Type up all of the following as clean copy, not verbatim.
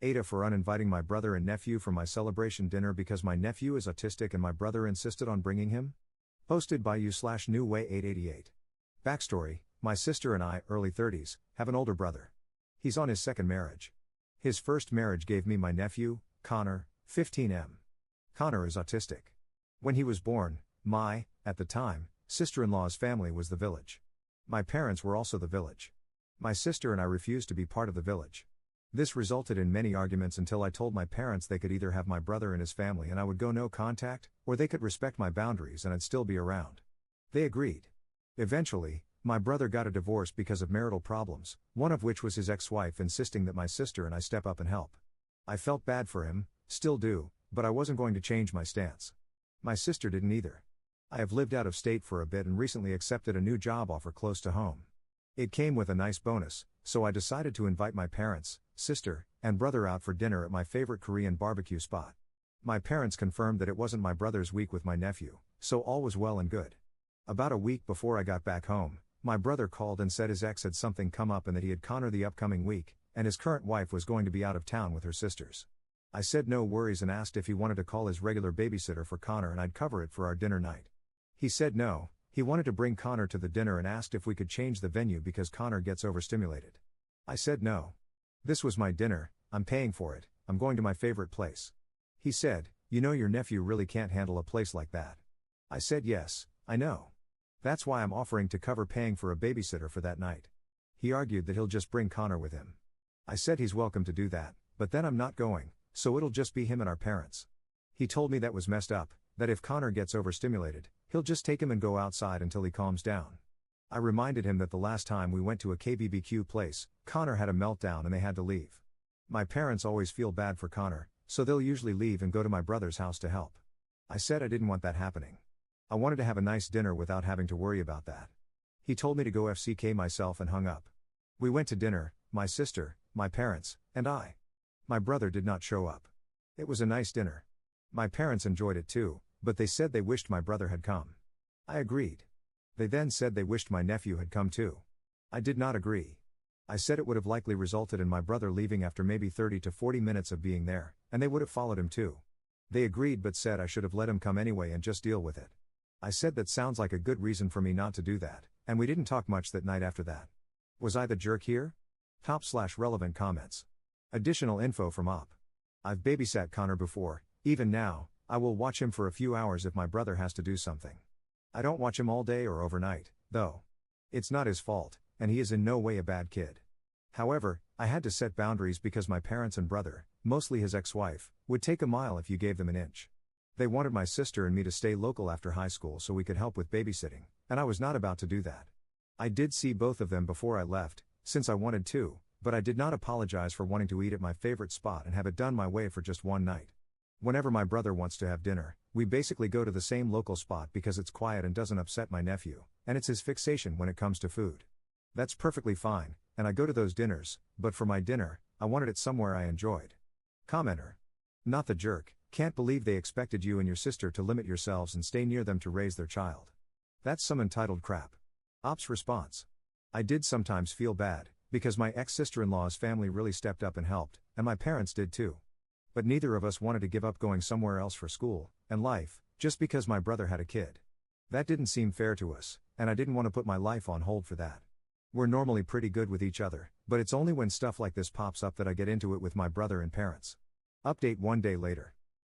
AITAH for uninviting my brother and nephew for my celebration dinner because my nephew is autistic and my brother insisted on bringing him? Posted by you/newway888. Backstory: my sister and I, early 30s, have an older brother. He's on his second marriage. His first marriage gave me my nephew, Connor, 15M. Connor is autistic. When he was born, my, at the time, sister-in-law's family was the village. My parents were also the village. My sister and I refused to be part of the village. This resulted in many arguments until I told my parents they could either have my brother and his family and I would go no contact, or they could respect my boundaries and I'd still be around. They agreed. Eventually, my brother got a divorce because of marital problems, one of which was his ex-wife insisting that my sister and I step up and help. I felt bad for him, still do, but I wasn't going to change my stance. My sister didn't either. I have lived out of state for a bit and recently accepted a new job offer close to home. It came with a nice bonus, so I decided to invite my parents, sister, and brother out for dinner at my favorite Korean barbecue spot. My parents confirmed that it wasn't my brother's week with my nephew, so all was well and good. About a week before I got back home, my brother called and said his ex had something come up and that he had Connor the upcoming week, and his current wife was going to be out of town with her sisters. I said no worries and asked if he wanted to call his regular babysitter for Connor and I'd cover it for our dinner night. He said no, he wanted to bring Connor to the dinner and asked if we could change the venue because Connor gets overstimulated. I said no. This was my dinner, I'm paying for it, I'm going to my favorite place. He said, "You know your nephew really can't handle a place like that." I said yes, I know. That's why I'm offering to cover paying for a babysitter for that night. He argued that he'll just bring Connor with him. I said he's welcome to do that, but then I'm not going, so it'll just be him and our parents. He told me that was messed up, that if Connor gets overstimulated, he'll just take him and go outside until he calms down. I reminded him that the last time we went to a KBBQ place, Connor had a meltdown and they had to leave. My parents always feel bad for Connor, so they'll usually leave and go to my brother's house to help. I said I didn't want that happening. I wanted to have a nice dinner without having to worry about that. He told me to go FCK myself and hung up. We went to dinner, my sister, my parents, and I. My brother did not show up. It was a nice dinner. My parents enjoyed it too, but they said they wished my brother had come. I agreed. They then said they wished my nephew had come too. I did not agree. I said it would have likely resulted in my brother leaving after maybe 30 to 40 minutes of being there, and they would have followed him too. They agreed but said I should have let him come anyway and just deal with it. I said that sounds like a good reason for me not to do that, and we didn't talk much that night after that. Was I the jerk here? Top/relevant comments. Additional info from Op. I've babysat Connor before, even now, I will watch him for a few hours if my brother has to do something. I don't watch him all day or overnight, though. It's not his fault, and he is in no way a bad kid. However, I had to set boundaries because my parents and brother, mostly his ex-wife, would take a mile if you gave them an inch. They wanted my sister and me to stay local after high school so we could help with babysitting, and I was not about to do that. I did see both of them before I left, since I wanted to, but I did not apologize for wanting to eat at my favorite spot and have it done my way for just one night. Whenever my brother wants to have dinner, we basically go to the same local spot because it's quiet and doesn't upset my nephew, and it's his fixation when it comes to food. That's perfectly fine, and I go to those dinners, but for my dinner, I wanted it somewhere I enjoyed. Commenter. Not the jerk, can't believe they expected you and your sister to limit yourselves and stay near them to raise their child. That's some entitled crap. Op's response. I did sometimes feel bad, because my ex-sister-in-law's family really stepped up and helped, and my parents did too. But neither of us wanted to give up going somewhere else for school and life, just because my brother had a kid. That didn't seem fair to us, and I didn't want to put my life on hold for that. We're normally pretty good with each other, but it's only when stuff like this pops up that I get into it with my brother and parents. Update 1 day later.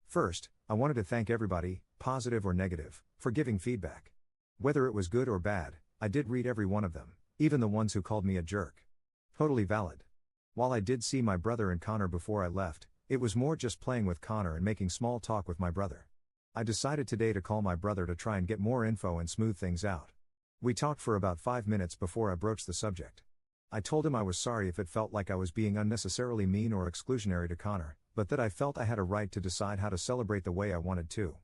First, I wanted to thank everybody, positive or negative, for giving feedback. Whether it was good or bad, I did read every one of them, even the ones who called me a jerk. Totally valid. While I did see my brother and Connor before I left, it was more just playing with Connor and making small talk with my brother. I decided today to call my brother to try and get more info and smooth things out. We talked for about 5 minutes before I broached the subject. I told him I was sorry if it felt like I was being unnecessarily mean or exclusionary to Connor, but that I felt I had a right to decide how to celebrate the way I wanted to.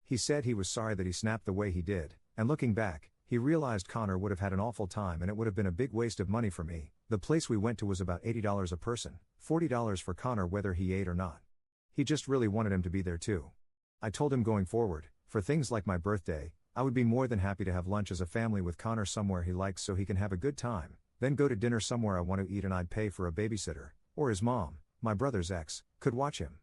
He said he was sorry that he snapped the way he did, and looking back, he realized Connor would have had an awful time and it would have been a big waste of money for me. The place we went to was about $80 a person, $40 for Connor whether he ate or not. He just really wanted him to be there too. I told him going forward, for things like my birthday, I would be more than happy to have lunch as a family with Connor somewhere he likes so he can have a good time, then go to dinner somewhere I want to eat and I'd pay for a babysitter, or his mom, my brother's ex, could watch him.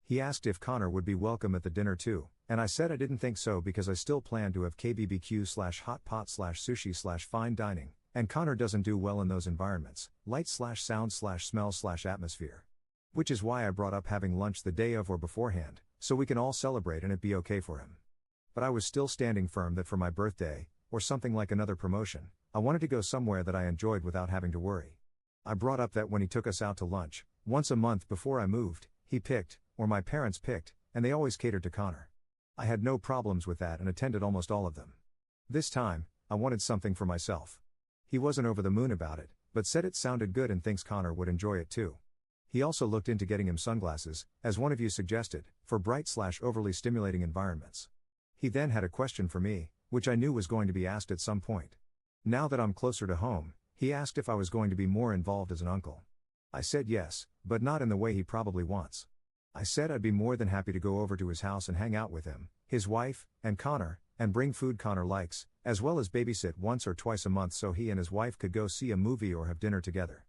He asked if Connor would be welcome at the dinner too, and I said I didn't think so because I still planned to have KBBQ/hot pot/sushi/fine dining, and Connor doesn't do well in those environments, light/sound/smell/atmosphere. Which is why I brought up having lunch the day of or beforehand, so we can all celebrate and it be okay for him. But I was still standing firm that for my birthday, or something like another promotion, I wanted to go somewhere that I enjoyed without having to worry. I brought up that when he took us out to lunch, once a month before I moved, he picked, or my parents picked, and they always catered to Connor. I had no problems with that and attended almost all of them. This time, I wanted something for myself. He wasn't over the moon about it, but said it sounded good and thinks Connor would enjoy it too. He also looked into getting him sunglasses, as one of you suggested, for bright/overly stimulating environments. He then had a question for me, which I knew was going to be asked at some point. Now that I'm closer to home, he asked if I was going to be more involved as an uncle. I said yes, but not in the way he probably wants. I said I'd be more than happy to go over to his house and hang out with him, his wife, and Connor, and bring food Connor likes, as well as babysit once or twice a month so he and his wife could go see a movie or have dinner together.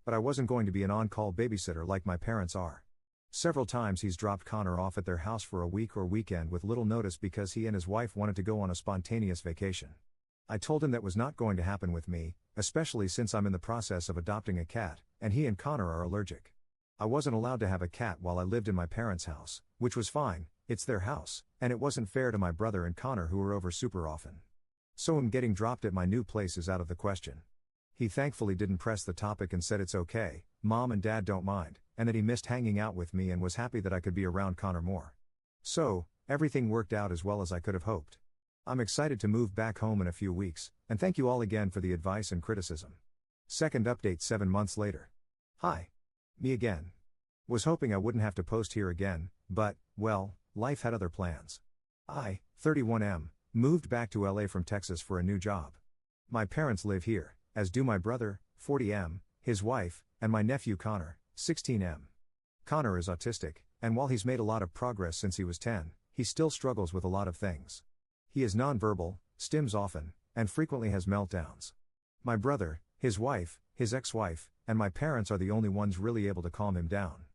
But I wasn't going to be an on-call babysitter like my parents are. Several times he's dropped Connor off at their house for a week or weekend with little notice because he and his wife wanted to go on a spontaneous vacation. I told him that was not going to happen with me, especially since I'm in the process of adopting a cat, and he and Connor are allergic. I wasn't allowed to have a cat while I lived in my parents' house, which was fine, it's their house, and it wasn't fair to my brother and Connor who were over super often. So him getting dropped at my new place is out of the question. He thankfully didn't press the topic and said it's okay, Mom and Dad don't mind, and that he missed hanging out with me and was happy that I could be around Connor more. So, everything worked out as well as I could have hoped. I'm excited to move back home in a few weeks, and thank you all again for the advice and criticism. Second update 7 months later. Hi. Me again. Was hoping I wouldn't have to post here again, but, well, life had other plans. I, 31M, moved back to LA from Texas for a new job. My parents live here, as do my brother, 40M, his wife, and my nephew Connor, 16M. Connor is autistic, and while he's made a lot of progress since he was 10, he still struggles with a lot of things. He is nonverbal, stims often, and frequently has meltdowns. My brother, his wife, his ex-wife, and my parents are the only ones really able to calm him down.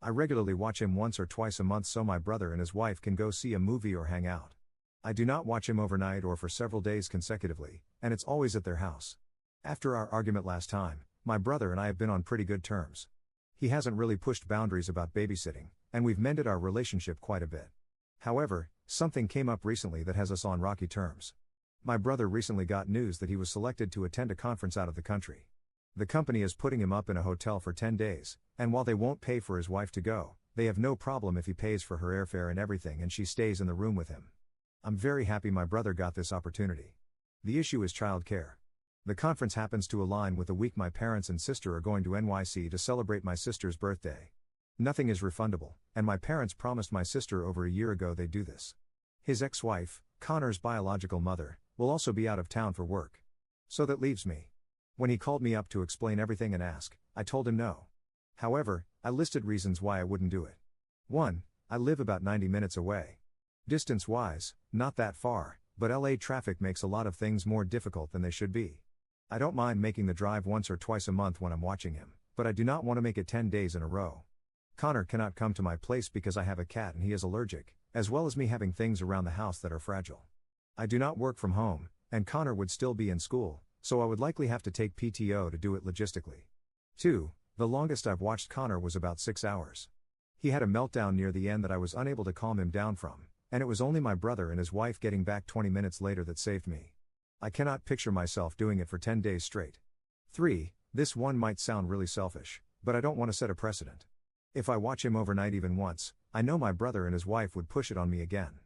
I regularly watch him once or twice a month so my brother and his wife can go see a movie or hang out. I do not watch him overnight or for several days consecutively, and it's always at their house. After our argument last time, my brother and I have been on pretty good terms. He hasn't really pushed boundaries about babysitting, and we've mended our relationship quite a bit. However, something came up recently that has us on rocky terms. My brother recently got news that he was selected to attend a conference out of the country. The company is putting him up in a hotel for 10 days, and while they won't pay for his wife to go, they have no problem if he pays for her airfare and everything and she stays in the room with him. I'm very happy my brother got this opportunity. The issue is childcare. The conference happens to align with the week my parents and sister are going to NYC to celebrate my sister's birthday. Nothing is refundable, and my parents promised my sister over a year ago they'd do this. His ex-wife, Connor's biological mother, will also be out of town for work. So that leaves me. When he called me up to explain everything and ask, I told him no. However, I listed reasons why I wouldn't do it. 1. I live about 90 minutes away. Distance-wise, not that far, but LA traffic makes a lot of things more difficult than they should be. I don't mind making the drive once or twice a month when I'm watching him, but I do not want to make it 10 days in a row. Connor cannot come to my place because I have a cat and he is allergic, as well as me having things around the house that are fragile. I do not work from home, and Connor would still be in school, so I would likely have to take PTO to do it logistically. 2. The longest I've watched Connor was about 6 hours. He had a meltdown near the end that I was unable to calm him down from, and it was only my brother and his wife getting back 20 minutes later that saved me. I cannot picture myself doing it for 10 days straight. 3. This one might sound really selfish, but I don't want to set a precedent. If I watch him overnight even once, I know my brother and his wife would push it on me again.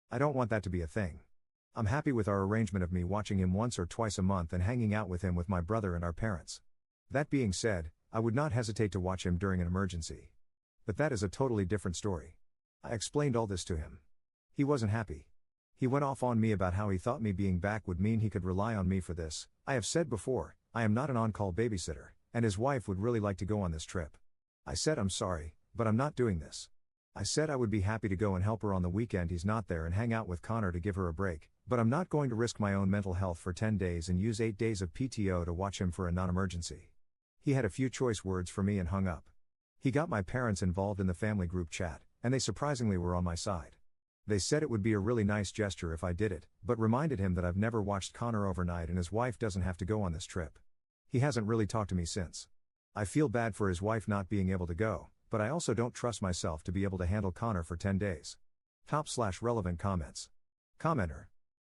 I don't want that to be a thing. I'm happy with our arrangement of me watching him once or twice a month and hanging out with him with my brother and our parents. That being said, I would not hesitate to watch him during an emergency. But that is a totally different story. I explained all this to him. He wasn't happy. He went off on me about how he thought me being back would mean he could rely on me for this. I have said before, I am not an on-call babysitter, and his wife would really like to go on this trip. I said I'm sorry, but I'm not doing this. I said I would be happy to go and help her on the weekend he's not there and hang out with Connor to give her a break, but I'm not going to risk my own mental health for 10 days and use 8 days of PTO to watch him for a non-emergency. He had a few choice words for me and hung up. He got my parents involved in the family group chat, and they surprisingly were on my side. They said it would be a really nice gesture if I did it, but reminded him that I've never watched Connor overnight and his wife doesn't have to go on this trip. He hasn't really talked to me since. I feel bad for his wife not being able to go, but I also don't trust myself to be able to handle Connor for 10 days. Top/relevant comments. Commenter.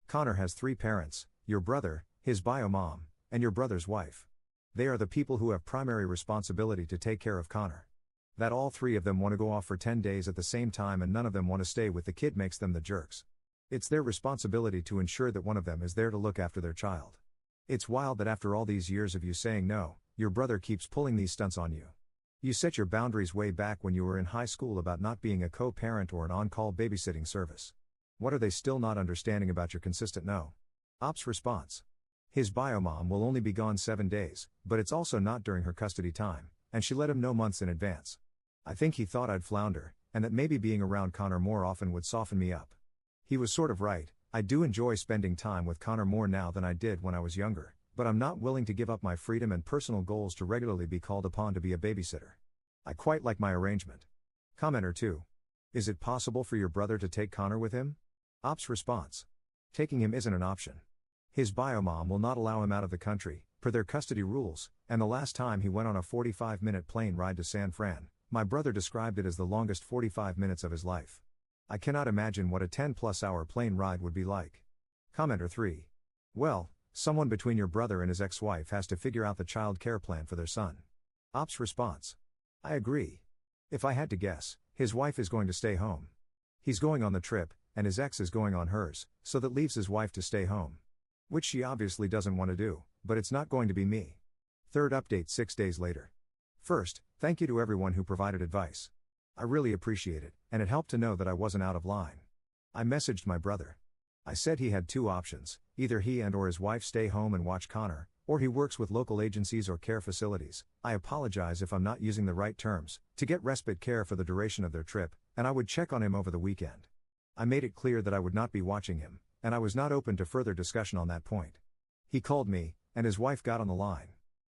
Connor has 3 parents, your brother, his bio mom, and your brother's wife. They are the people who have primary responsibility to take care of Connor. That all 3 of them want to go off for 10 days at the same time and none of them want to stay with the kid makes them the jerks. It's their responsibility to ensure that one of them is there to look after their child. It's wild that after all these years of you saying no, your brother keeps pulling these stunts on you. You set your boundaries way back when you were in high school about not being a co-parent or an on-call babysitting service. What are they still not understanding about your consistent no? Ops response. His bio mom will only be gone 7 days, but it's also not during her custody time, and she let him know months in advance. I think he thought I'd flounder, and that maybe being around Connor more often would soften me up. He was sort of right. I do enjoy spending time with Connor more now than I did when I was younger, but I'm not willing to give up my freedom and personal goals to regularly be called upon to be a babysitter. I quite like my arrangement. Commenter 2. Is it possible for your brother to take Connor with him? Ops response. Taking him isn't an option. His bio mom will not allow him out of the country, per their custody rules, and the last time he went on a 45-minute plane ride to San Fran, my brother described it as the longest 45 minutes of his life. I cannot imagine what a 10+ hour plane ride would be like. Commenter 3. Well, someone between your brother and his ex-wife has to figure out the child care plan for their son. Ops response. I agree. If I had to guess, his wife is going to stay home. He's going on the trip, and his ex is going on hers, so that leaves his wife to stay home. Which she obviously doesn't want to do, but it's not going to be me. Third update 6 days later. First, thank you to everyone who provided advice. I really appreciate it, and it helped to know that I wasn't out of line. I messaged my brother. I said he had 2 options, either he and or his wife stay home and watch Connor, or he works with local agencies or care facilities, I apologize if I'm not using the right terms, to get respite care for the duration of their trip, and I would check on him over the weekend. I made it clear that I would not be watching him, and I was not open to further discussion on that point. He called me, and his wife got on the line.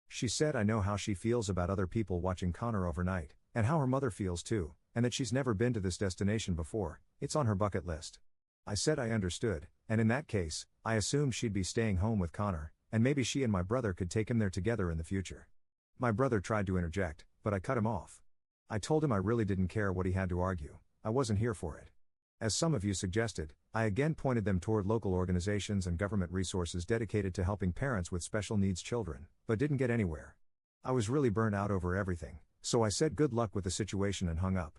She said I know how she feels about other people watching Connor overnight, and how her mother feels too, and that she's never been to this destination before, it's on her bucket list. I said I understood, and in that case, I assumed she'd be staying home with Connor, and maybe she and my brother could take him there together in the future. My brother tried to interject, but I cut him off. I told him I really didn't care what he had to argue, I wasn't here for it. As some of you suggested, I again pointed them toward local organizations and government resources dedicated to helping parents with special needs children, but didn't get anywhere. I was really burnt out over everything, so I said good luck with the situation and hung up.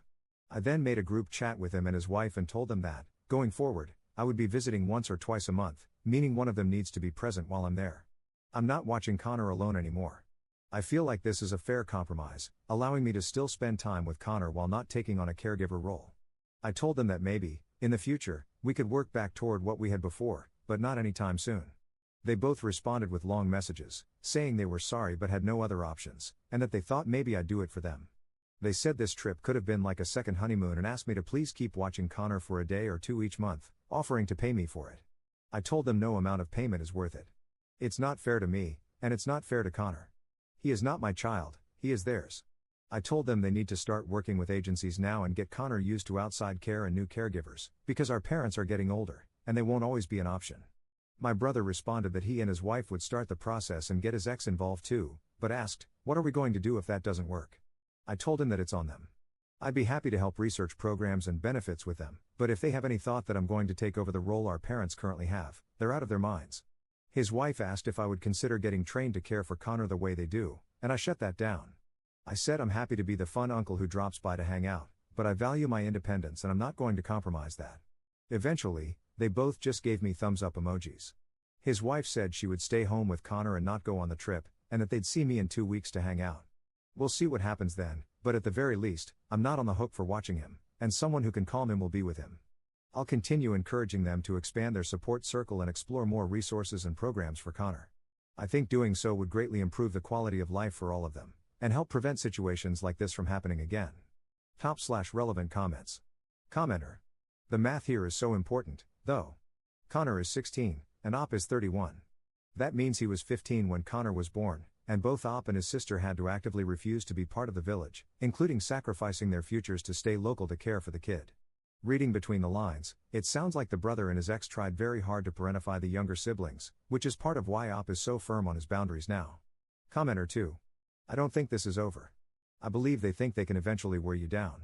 I then made a group chat with him and his wife and told them that, going forward, I would be visiting once or twice a month, meaning one of them needs to be present while I'm there. I'm not watching Connor alone anymore. I feel like this is a fair compromise, allowing me to still spend time with Connor while not taking on a caregiver role. I told them that maybe, in the future, we could work back toward what we had before, but not anytime soon. They both responded with long messages, saying they were sorry but had no other options, and that they thought maybe I'd do it for them. They said this trip could have been like a second honeymoon and asked me to please keep watching Connor for a day or 2 each month, offering to pay me for it. I told them no amount of payment is worth it. It's not fair to me, and it's not fair to Connor. He is not my child, he is theirs. I told them they need to start working with agencies now and get Connor used to outside care and new caregivers, because our parents are getting older, and they won't always be an option. My brother responded that he and his wife would start the process and get his ex involved too, but asked, what are we going to do if that doesn't work? I told him that it's on them. I'd be happy to help research programs and benefits with them, but if they have any thought that I'm going to take over the role our parents currently have, they're out of their minds. His wife asked if I would consider getting trained to care for Connor the way they do, and I shut that down. I said I'm happy to be the fun uncle who drops by to hang out, but I value my independence and I'm not going to compromise that. Eventually, they both just gave me thumbs up emojis. His wife said she would stay home with Connor and not go on the trip, and that they'd see me in 2 weeks to hang out. We'll see what happens then, but at the very least, I'm not on the hook for watching him, and someone who can calm him will be with him. I'll continue encouraging them to expand their support circle and explore more resources and programs for Connor. I think doing so would greatly improve the quality of life for all of them, and help prevent situations like this from happening again. Top/relevant comments. Commenter. The math here is so important, though. Connor is 16, and Op is 31. That means he was 15 when Connor was born, and both Op and his sister had to actively refuse to be part of the village, including sacrificing their futures to stay local to care for the kid. Reading between the lines, it sounds like the brother and his ex tried very hard to parentify the younger siblings, which is part of why Op is so firm on his boundaries now. Commenter 2. I don't think this is over. I believe they think they can eventually wear you down.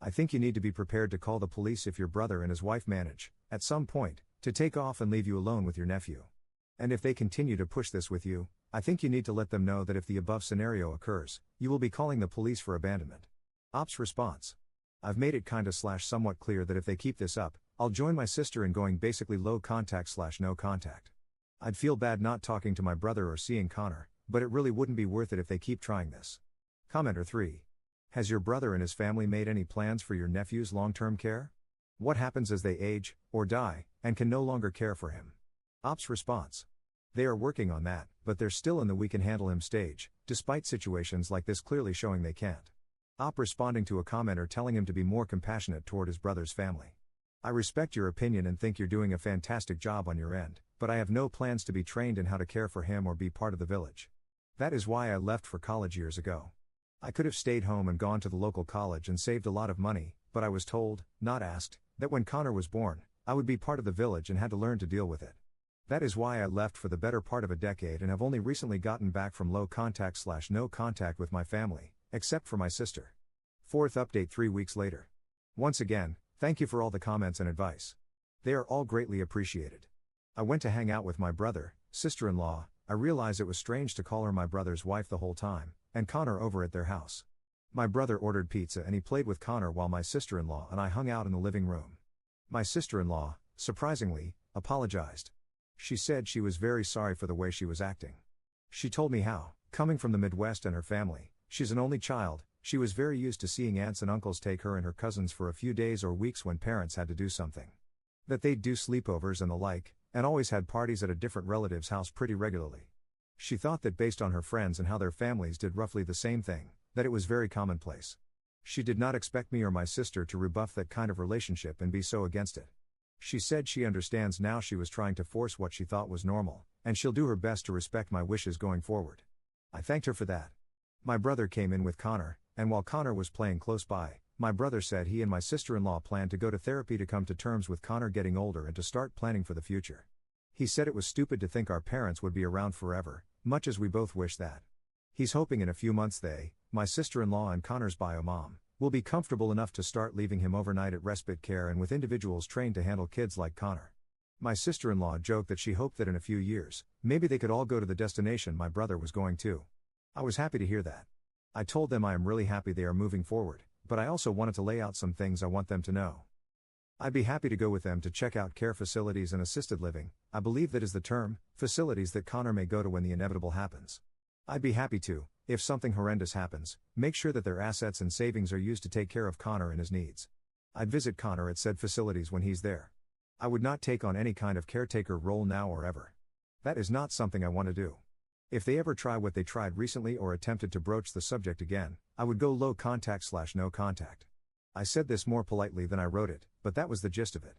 I think you need to be prepared to call the police if your brother and his wife manage, at some point, to take off and leave you alone with your nephew. And if they continue to push this with you, I think you need to let them know that if the above scenario occurs, you will be calling the police for abandonment. Op's response. I've made it somewhat clear that if they keep this up, I'll join my sister in going basically low contact / no contact. I'd feel bad not talking to my brother or seeing Connor, but it really wouldn't be worth it if they keep trying this. Commenter 3. Has your brother and his family made any plans for your nephew's long-term care? What happens as they age, or die, and can no longer care for him? Op's response. They are working on that, but they're still in the we can handle him stage, despite situations like this clearly showing they can't. Op responding to a commenter telling him to be more compassionate toward his brother's family. I respect your opinion and think you're doing a fantastic job on your end, but I have no plans to be trained in how to care for him or be part of the village. That is why I left for college years ago. I could have stayed home and gone to the local college and saved a lot of money, but I was told, not asked, that when Connor was born, I would be part of the village and had to learn to deal with it. That is why I left for the better part of a decade and have only recently gotten back from low contact / no contact with my family, except for my sister. Fourth update 3 weeks later. Once again, thank you for all the comments and advice. They are all greatly appreciated. I went to hang out with my brother, sister-in-law. I realized it was strange to call her my brother's wife the whole time, and Connor over at their house. My brother ordered pizza and he played with Connor while my sister-in-law and I hung out in the living room. My sister-in-law, surprisingly, apologized. She said she was very sorry for the way she was acting. She told me how, coming from the Midwest and her family, she's an only child, she was very used to seeing aunts and uncles take her and her cousins for a few days or weeks when parents had to do something. That they'd do sleepovers and the like, and always had parties at a different relative's house pretty regularly. She thought that based on her friends and how their families did roughly the same thing, that it was very commonplace. She did not expect me or my sister to rebuff that kind of relationship and be so against it. She said she understands now she was trying to force what she thought was normal, and she'll do her best to respect my wishes going forward. I thanked her for that. My brother came in with Connor, and while Connor was playing close by, my brother said he and my sister-in-law planned to go to therapy to come to terms with Connor getting older and to start planning for the future. He said it was stupid to think our parents would be around forever, much as we both wish that. He's hoping in a few months they, my sister-in-law and Connor's bio mom, will be comfortable enough to start leaving him overnight at respite care and with individuals trained to handle kids like Connor. My sister-in-law joked that she hoped that in a few years, maybe they could all go to the destination my brother was going to. I was happy to hear that. I told them I am really happy they are moving forward, but I also wanted to lay out some things I want them to know. I'd be happy to go with them to check out care facilities and assisted living, I believe that is the term, facilities that Connor may go to when the inevitable happens. I'd be happy to, if something horrendous happens, make sure that their assets and savings are used to take care of Connor and his needs. I'd visit Connor at said facilities when he's there. I would not take on any kind of caretaker role now or ever. That is not something I want to do. If they ever try what they tried recently or attempted to broach the subject again, I would go low contact / no contact. I said this more politely than I wrote it, but that was the gist of it.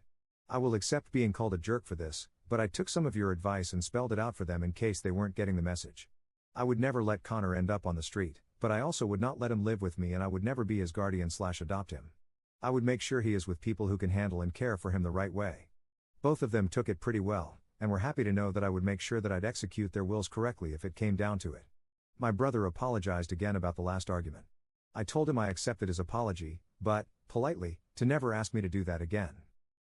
I will accept being called a jerk for this, but I took some of your advice and spelled it out for them in case they weren't getting the message. I would never let Connor end up on the street, but I also would not let him live with me and I would never be his guardian / adopt him. I would make sure he is with people who can handle and care for him the right way. Both of them took it pretty well, and were happy to know that I would make sure that I'd execute their wills correctly if it came down to it. My brother apologized again about the last argument. I told him I accepted his apology, but, politely, to never ask me to do that again.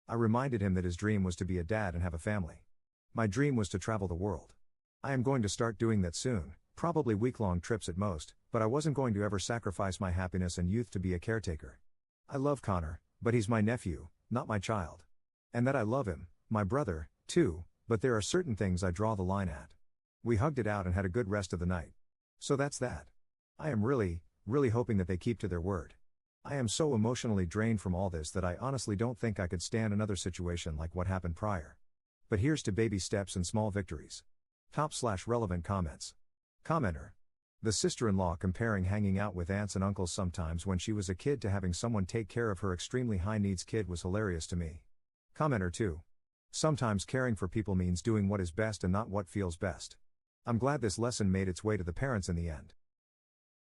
I reminded him that his dream was to be a dad and have a family. My dream was to travel the world. I am going to start doing that soon, probably week-long trips at most, but I wasn't going to ever sacrifice my happiness and youth to be a caretaker. I love Connor, but he's my nephew, not my child. And that I love him, my brother, too, but there are certain things I draw the line at. We hugged it out and had a good rest of the night. So that's that. I am really hoping that they keep to their word. I am so emotionally drained from all this that I honestly don't think I could stand another situation like what happened prior. But here's to baby steps and small victories. Top/relevant comments. Commenter. The sister-in-law comparing hanging out with aunts and uncles sometimes when she was a kid to having someone take care of her extremely high-needs kid was hilarious to me. Commenter 2. Sometimes caring for people means doing what is best and not what feels best. I'm glad this lesson made its way to the parents in the end.